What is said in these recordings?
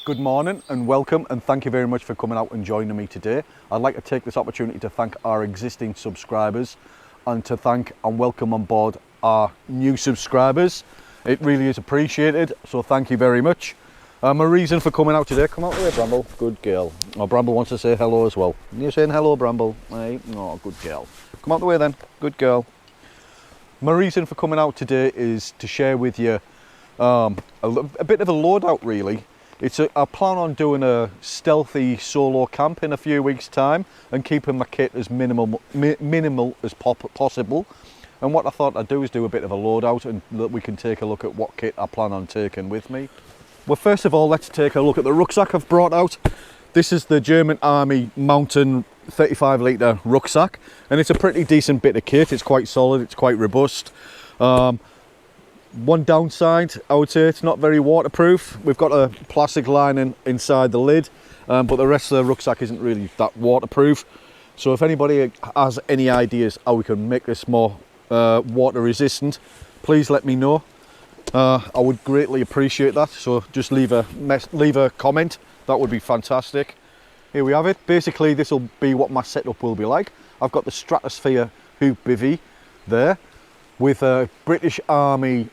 Good morning and welcome, and thank you very much for coming out and joining me today. I'd like to take this opportunity to thank our existing subscribers and to thank and welcome on board our new subscribers. It really is appreciated, so thank you very much. My reason for coming out today, come out here Bramble, good girl. Oh, Bramble wants to say hello as well. You're saying hello Bramble? Hey, no, good girl. Come out the way then, good girl. My reason for coming out today is to share with you a bit of a loadout really. I plan on doing a stealthy solo camp in a few weeks time and keeping my kit as minimal as possible. And what I thought I'd do is do a bit of a loadout and that we can take a look at what kit I plan on taking with me. Well, first of all, let's take a look at the rucksack I've brought out. This is the German Army Mountain 35 litre rucksack, and it's a pretty decent bit of kit. It's quite solid, it's quite robust. One downside, I would say it's not very waterproof. We've got a plastic lining inside the lid, but the rest of the rucksack isn't really that waterproof. So if anybody has any ideas how we can make this more water resistant, please let me know. I would greatly appreciate that. So just leave a comment. That would be fantastic. Here we have it. Basically, this will be what my setup will be like. I've got the Stratosphere hoop bivvy there with a British Army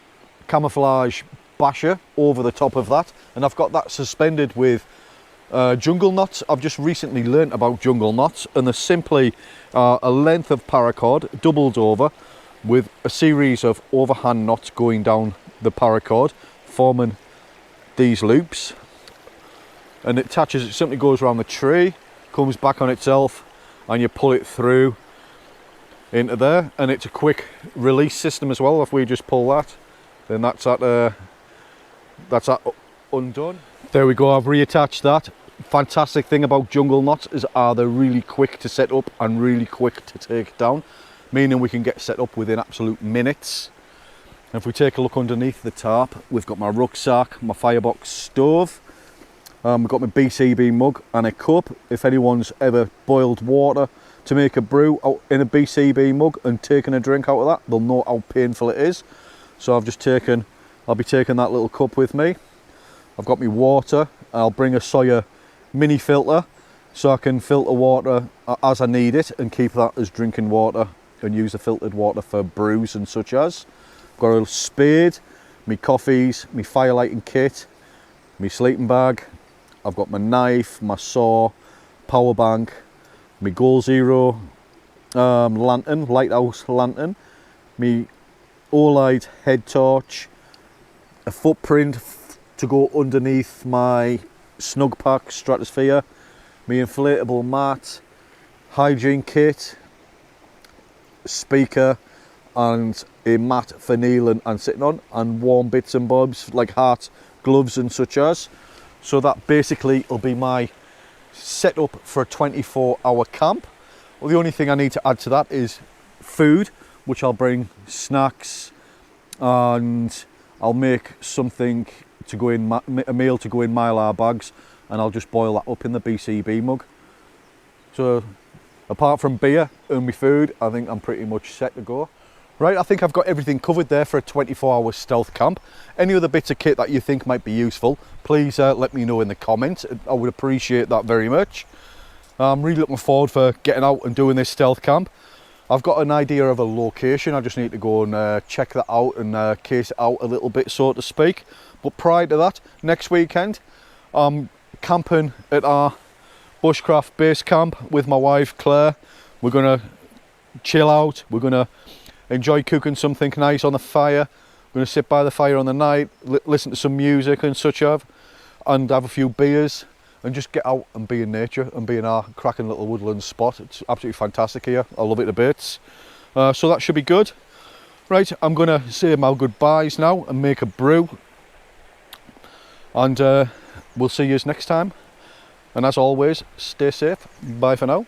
camouflage basher over the top of that, and I've got that suspended with jungle knots. I've just recently learnt about jungle knots, and they're simply a length of paracord doubled over with a series of overhand knots going down the paracord, forming these loops, and it simply goes around the tree, comes back on itself, and you pull it through into there, and it's a quick release system as well. If we just pull that, then that's that undone. There we go, I've reattached that. Fantastic thing about jungle knots is they're really quick to set up and really quick to take down, meaning we can get set up within absolute minutes. And if we take a look underneath the tarp, we've got my rucksack, my firebox stove, we've got my BCB mug and a cup. If anyone's ever boiled water to make a brew out in a BCB mug and taken a drink out of that, they'll know how painful it is. So I'll be taking that little cup with me. I've got my water. I'll bring a Sawyer mini filter so I can filter water as I need it and keep that as drinking water and use the filtered water for brews and such as. I've got a little spade, my coffees, my fire lighting kit, my sleeping bag. I've got my knife, my saw, power bank, my Goal Zero lantern, lighthouse lantern, my Olight head torch, a footprint to go underneath my Snugpak Stratosphere, my inflatable mat, hygiene kit, speaker, and a mat for kneeling and sitting on, and warm bits and bobs like hats, gloves and such as. So that basically will be my setup for a 24-hour camp. Well, the only thing I need to add to that is food, which I'll bring snacks, and I'll make something to go in, a meal to go in Mylar bags, and I'll just boil that up in the BCB mug. So apart from beer and my food, I think I'm pretty much set to go. Right, I think I've got everything covered there for a 24-hour stealth camp. Any other bits of kit that you think might be useful, please let me know in the comments. I would appreciate that very much. I'm really looking forward for getting out and doing this stealth camp. I've got an idea of a location. I just need to go and check that out and case it out a little bit, so to speak. But prior to that, next weekend, I'm camping at our bushcraft base camp with my wife Claire. We're gonna chill out. We're gonna enjoy cooking something nice on the fire. We're gonna sit by the fire on the night, listen to some music and such of, and have a few beers and just get out and be in nature and be in our cracking little woodland spot. It's absolutely fantastic here. I love it to bits. So that should be good. Right, I'm gonna say my goodbyes now and make a brew. And we'll see you next time. And as always, stay safe. Bye for now.